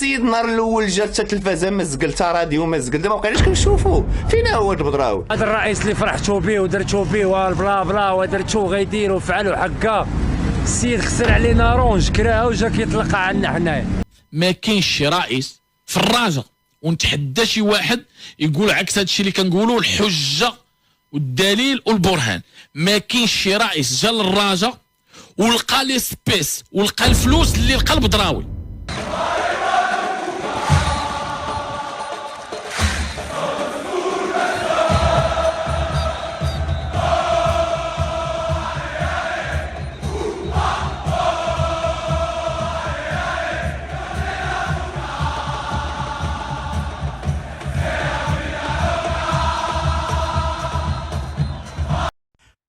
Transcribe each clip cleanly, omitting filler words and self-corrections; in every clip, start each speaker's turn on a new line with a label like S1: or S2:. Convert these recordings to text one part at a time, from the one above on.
S1: السيد النهار الاول جا حتى التلفازه ما زقل حتى راديو ما زقل، دابا ما بقيناش كنشوفوا. فين هو البدراوي؟
S2: هذا الرئيس اللي فرحتو به ودرتو به والبلا بلا ودرتو غيدير وفعلوا حكا، السيد خسر علينا رونج كراها وجا كيطلقها عنا حنايا.
S3: ما كاينش شي رئيس في الراجا ونتحدى شي واحد يقول عكس هادشي اللي كنقولوا، الحجه والدليل والبرهان. ما كاينش شي رئيس جا للراجا ولقى لي سبيس ولقى الفلوس اللي لقى البدراوي.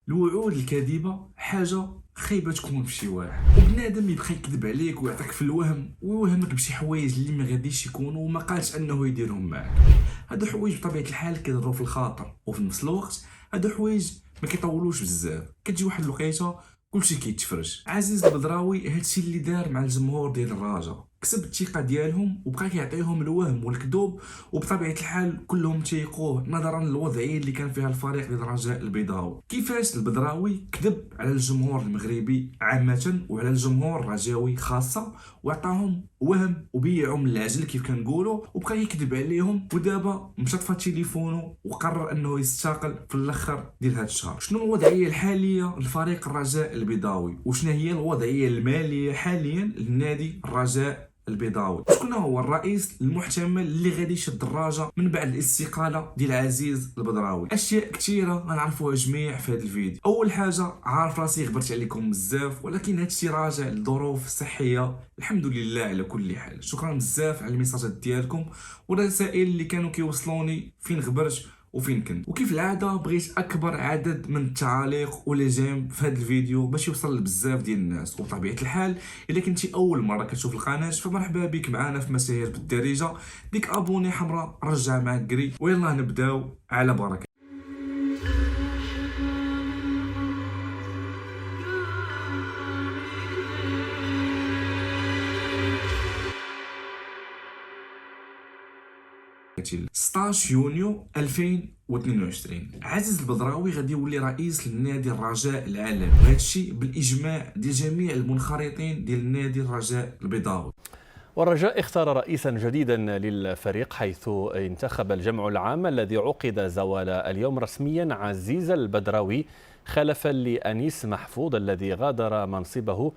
S4: الوعود الكاذبه حاجه خايبه تكون في شي واحد، وبنادم يبقى يكذب عليك ويعطيك في الوهم ويوهمك بشي حوايج اللي ما غاديش يكونوا وما قالش انه يديرهم معك. هادو حوايج بطبيعه الحال كيضروا في الخاطر، وفي نفس الوقت هادو حوايج ما كيطولوش بزاف. كتجي واحد الوقيته كلشي كيتفرج. عزيز البدراوي هادشي اللي دار مع الجمهور ديال الرجاء، كسب الثقه ديالهم وبقى كيعطيهم الوهم والكذوب، وبطبيعه الحال كلهم تيقوه نظرا للوضعيه اللي كان فيها الفريق ديال الرجاء البيضاوي. كيفاش البدراوي كذب على الجمهور المغربي عامه وعلى الجمهور الرجاوي خاصه، وعطاهم وهم وبيعهم العجل كيف كنقولوا، وبقى يكذب عليهم. ودابا مشى طفى تليفونه وقرر انه يستقل في الاخر ديال هذا الشهر. شنو الوضعيه الحاليه لفريق الرجاء البيضاوي وشنو هي الوضعيه الماليه حاليا للنادي الرجاء البيضاوي؟ شكون هو الرئيس المحتمل اللي غادي يشد الدراجه من بعد الاستقاله ديال عزيز البدراوي؟ اشياء كثيره غنعرفوها جميع في هذا الفيديو. اول حاجه، عارف راسي غبرت عليكم بزاف، ولكن هادشي راجع لظروف صحيه الحمد لله على كل حال. شكرا بزاف على الميساجات ديالكم والرسائل اللي كانوا كيوصلوني فين غبرت وفين كنت. وكيف العاده بغيت اكبر عدد من التعاليق ولا جيم في هذا الفيديو باش يوصل لبزاف ديال الناس. وبطبيعه الحال الا كنتي اول مره كتشوف القناه فمرحبا بك معنا في مساهير بالدارجه. ديك ابوني حمراء رجع معك قري، ويلا نبداو على بركه. ل 16 يونيو 2022 عزيز البدراوي غادي يولي رئيس للنادي الرجاء العالمي، وهذا الشيء بالاجماع ديال جميع المنخرطين ديال النادي الرجاء البيضاوي.
S5: والرجاء اختار رئيسا جديدا للفريق، حيث انتخب الجمع العام الذي عقد زوال اليوم رسميا عزيز البدراوي خلفا لأنيس محفوظ الذي غادر منصبه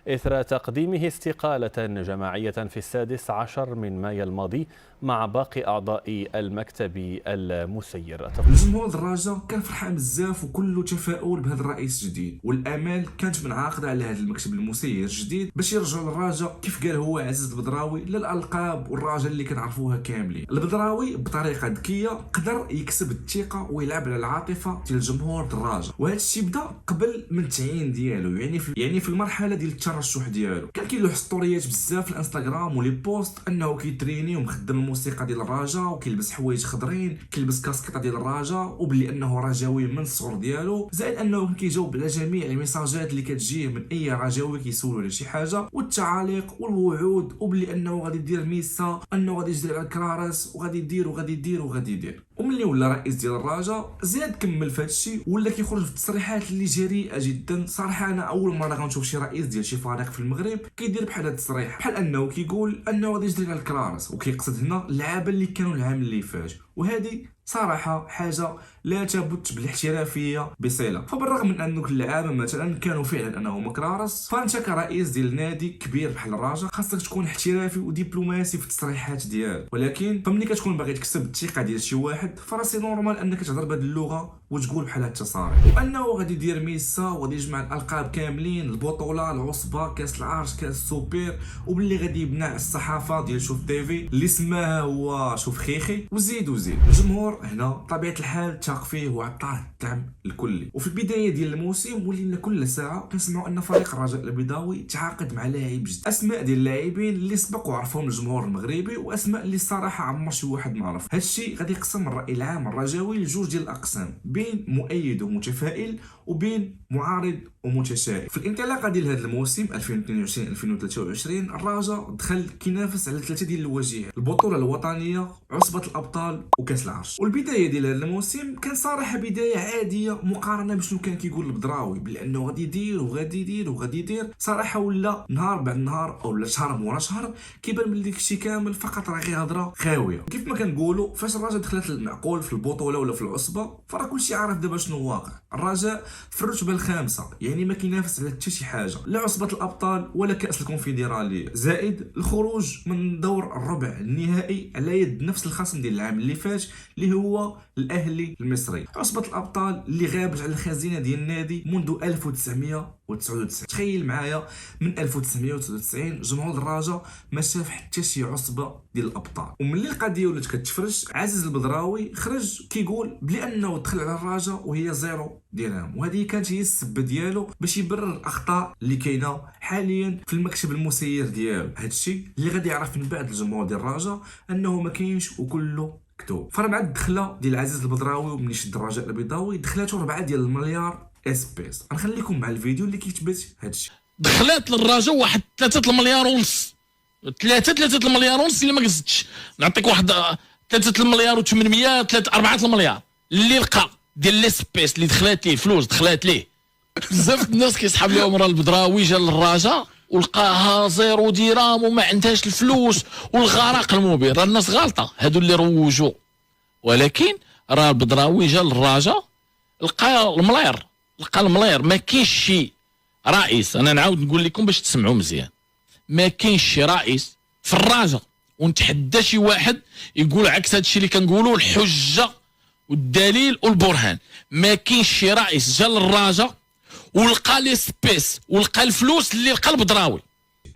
S5: إثر تقديمه استقالة جماعية في 16 من مايو الماضي مع باقي أعضاء المكتب المسير.
S4: الجمهور الرجاء كان فرحان بزاف وكله تفاؤل بهذا الرئيس الجديد، والامال كانت منعقده على هذا المكتب المسير الجديد باش يرجعوا للرجاء كيف قال هو عزيز البدراوي للالقاب والرجاء اللي كنعرفوها كاملين. البدراوي بطريقه ذكيه قدر يكسب الثقه ويلعب على العاطفه ديال الجمهور الرجاء، وهذا الشيء بدا قبل من التعيين ديالو، يعني في المرحله ديال الترشح ديالو. كان كيلوح ستوريات بزاف في الانستغرام ولي بوست انه كيتريني ومخدم الموسيقى ديال الرجاء وكيلبس حوايج خضرين، كيلبس كاسكيطه ديال الرجاء، وبلي انه رجاوي من الصغر ديالو، زائد انه كيجاوب على جميع الميساجات اللي كتجيه من اي رجاوي كيسولوا على شي حاجه، والتعاليق والوعود، وبلي انه غادي يدير ميسا، انه غادي يجري على الكرارس وغادي يدير وغادي يدير وغادي يدير. وملي ولا رئيس ديال الرجاء زاد كمل في هذا الشيء، ولا كيخرج في التصريحات اللي جريئه جدا. صراحه انا اول مره غنشوف شي رئيس ديال شي فريق في المغرب كيدير بحال هذا التصريح، بحال انه كيقول انه غادي يجري على الكرارس، وكيقصد هنا اللعابه اللي كانوا العام اللي فات. وهذه صراحه حاجه لا تبت بالاحترافيه بصله. فبالرغم من انه اللعابه مثلا كانوا فعلا انهم كرارس، فانت كرئيس ديال نادي كبير بحال الرجاء خاصك تكون احترافي ودبلوماسي في التصريحات ديالك. ولكن فملي كتكون باغي تكسب الثقه ديال شي واحد فراسي نورمال انك تهضر بهذه اللغه وتقول بحال هاد التصاريح، وانه غادي يدير ميسا وغادي يجمع الالقاب كاملين، البطوله، العصبه، كاس العرش، كاس السوبر، وباللي غادي يبنى الصحافه ديال شوف تيفي اللي سماها هو شوف خيخي، وزيد وزيد. الجمهور هنا بطبيعه الحال تاق فيه وعطاه الدعم الكلي. وفي البدايه ديال الموسم ولينا كل ساعه كنسمعوا ان فريق الرجاء البيضاوي تعاقد مع لاعب جديد، اسماء ديال اللاعبين اللي سبق وعرفهم الجمهور المغربي، واسماء اللي الصراحه عمر شي واحد ما عرف. هادشي غادي يقسم الراي العام الرجاوي لجوج ديال الاقسام، بين مؤيد ومتفائل وبين معارض ومتشائم. في الانطلاقه ديال هذا الموسم 2022 2023 الرجاء دخل كينافس على 3 ديال الواجهات: البطوله الوطنيه، عصبه الابطال، وكاس العرش. والبدايه ديال هذا الموسم كان صراحه بدايه عاديه مقارنه بشنو كان كيقول البدراوي بانه غادي يدير وغادي يدير وغادي يدير. صراحه ولا نهار بعد نهار او لا شهر مورا شهر كيبان من داك الشيء كامل فقط راه غير هضره خاويه. كيف ما كنقولوا فاش الرجاء دخلت المعقول في البطوله ولا في العصبه فراه كلشي عارف دابا شنو واقع. الرجاء في الرتبه الخامسه، يعني ما كينافس على حتى شي حاجه، لا عصبه الابطال ولا كاس الكونفدراليه، زائد الخروج من دور الربع النهائي على يد نفس الخصم ديال العام اللي فات اللي هو الاهلي المصري. عصبه الابطال اللي غابت على الخزينه ديال النادي منذ 1999. تخيل معايا من 1999 جمهور الرجاء ما شاف حتى شي عصبه ديال الابطال. وملي القضيه ولات كتفرج عزيز البدراوي خرج كيقول بلي انه دخل على الرجاء وهي زيرو درهم، وهذه كانت هي السبه ديالو باش يبرر الاخطاء اللي كاينه حاليا في المكتب المسير ديالو. هادشي اللي غادي يعرف من بعد الجمهور ديال الرجاء انه ما كاينش وكله مكتوب. فرا مع الدخله ديال عزيز البدراوي ومني شد الرجاء البيضاوي دخلاتو 4 ديال المليار اسبيس. غنخليكم مع الفيديو اللي كيثبت هادشي.
S3: دخلات للرجاء واحد 3 المليار ونص، 3 المليار ونص اللي ما قصدتش نعطيك واحد 3 المليار و800 4 المليار اللي لقى ديال ليسبيس اللي دخلات ليه فلوس دخلات ليه. بزاف الناس كيسحب لهم راه البدراوي جا للرجاء ولقاها زيرو درهم وما عندهاش الفلوس والغرق المبين. راه الناس غالطه هادو اللي روجوا، ولكن راه البدراوي جا للرجاء لقى الملير. ما كاينش شي رئيس، انا نعاود نقول لكم باش تسمعوا مزيان، ما كاينش شي رئيس في الرجاء ونتحدى شي واحد يقول عكس هادشي اللي كنقولوا الحجه والدليل والبرهان. ما كاينش شي رئيس جا للرجاء ولقى لي سبيس ولقى الفلوس اللي لقى البدراوي.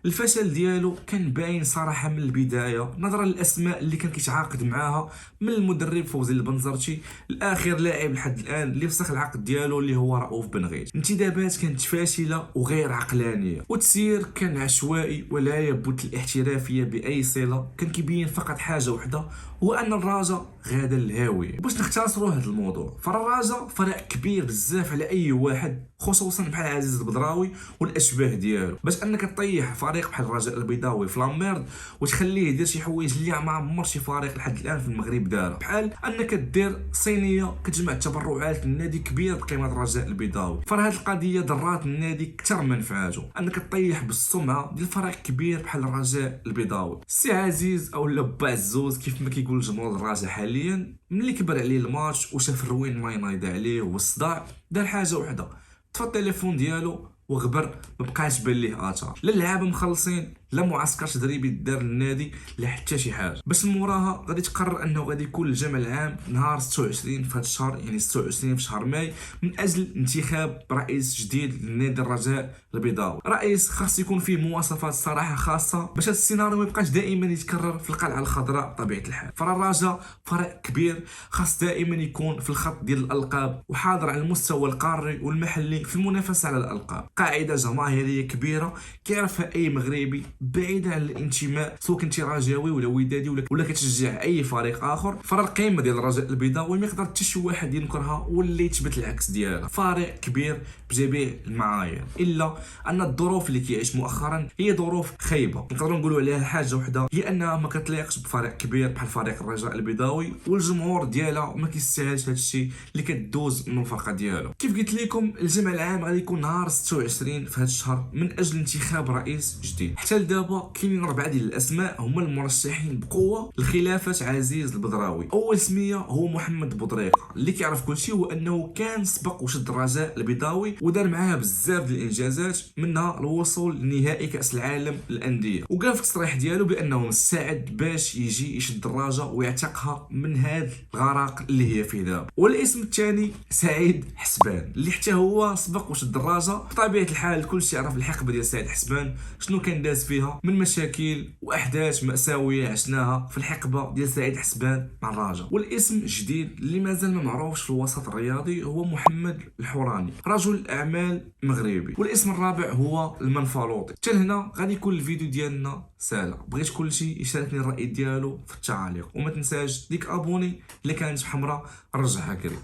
S4: الفشل ديالو كان باين صراحه من البدايه نظرا للاسماء اللي كان كيتعاقد معاها، من المدرب فوزي البنزرتي لاخر لاعب لحد الان اللي فسخ العقد ديالو اللي هو رؤوف بن غيث. الانتدابات كانت فاشله وغير عقلانيه، والتسيير كان عشوائي ولا يبث الاحترافيه باي صله. كان كيبين فقط حاجه وحده، هو ان الرجاء غادا للهاويه. باش نختصروا هذا الموضوع فالرجاء فرق كبير بزاف على اي واحد، خصوصا بحال عزيز البدراوي والاشباه ديالو. باش انك تطيح فريق بحال الرجاء البيضاوي في لاميرد وتخليه يدير شي حوايج اللي ما عمر شي فريق لحد الان في المغرب دارها، بحال انك دير صينيه كتجمع تبرعات النادي كبير بقيمه الرجاء البيضاوي. فهاد القضيه ضرات النادي اكثر من منفعته، انك تطيح بالسمعه ديال فريق كبير بحال الرجاء البيضاوي. سي عزيز او لبا عزوز كيف ما كيقول جمهور الرجاء حاليا، ملي كبر عليه الماتش وشاف الروين ما ينايض عليه والصداع دار حاجه وحده، طفى التليفون ديالو وغبر. ما بقاش بان ليه اثار، لا اللعابه مخلصين لا معسكر تدريبي دار للنادي لا حتى شي حاجه. باش موراها غادي تقرر انه غادي يكون الجمع العام نهار 26 في هذا الشهر، يعني 26 في شهر ماي، من اجل انتخاب رئيس جديد للنادي الرجاء البيضاوي. رئيس خاص يكون فيه مواصفات صراحه خاصه باش هذا السيناريو ما يبقاش دائما يتكرر في القلعه الخضراء بطبيعه الحال. فالرجاء فريق كبير خاص دائما يكون في الخط ديال الالقاب وحاضر على المستوى القاري والمحلي في المنافسه على الالقاب. قاعده جماهيريه كبيره كيعرفها اي مغربي بعيدا عن الانتماء، سواء كنتي رجاوي ولا ودادي ولا كتشجع اي فريق اخر. فرا القيمه ديال الرجاء البيضاوي ما يقدر حتى شي واحد ينكرها ولا يثبت العكس ديالها. فريق كبير بجميع المعايير، الا ان الظروف اللي كيعيش مؤخرا هي ظروف خايبه. نقدروا نقولوا عليها حاجه وحده، هي انها ما كتليقش بفريق كبير بحال فريق الرجاء البيضاوي، والجمهور ديالها ما كيستاهلش هذا الشيء اللي كدوز من الفرقه ديالو. كيف قلت لكم الجمع العام غادي يكون نهار 26 في هذا الشهر من اجل انتخاب رئيس جديد. حتى لدابا كاينين 4 ديال الاسماء هما المرشحين بقوه لخلافه عزيز البدراوي. اول سميه هو محمد بودريقه، اللي كيعرف كل شيء هو انه كان سبق وشد الرجاء البيضاوي ودار معاها بزاف ديال الانجازات، منها الوصول لنهائي كاس العالم للانديه، وقال في التصريح ديالو بانه مستعد باش يجي يشد الرجاء ويعتقها من هذا الغرق اللي هي فيه دابا. والاسم الثاني سعيد حسبان، اللي حتى هو سبق وشد الرجاء. بطبيعه الحال كلشي يعرف الحقبه ديال سعيد حسبان شنو كان داز فيها من مشاكل واحداث مأساويه عشناها في الحقبه ديال سعيد حسبان مع الرجاء. والاسم الجديد اللي مازال ما معروفش في الوسط الرياضي هو محمد الحوراني، رجل اعمال مغربي. والاسم الرابع هو المنفلوطي. حتى لهنا غادي يكون الفيديو ديالنا سالا. بغيت كلشي يشاركني الراي ديالو في التعاليق، وما تنساش ديك ابوني اللي كانت حمراء رجعها كري.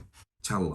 S4: تهلا.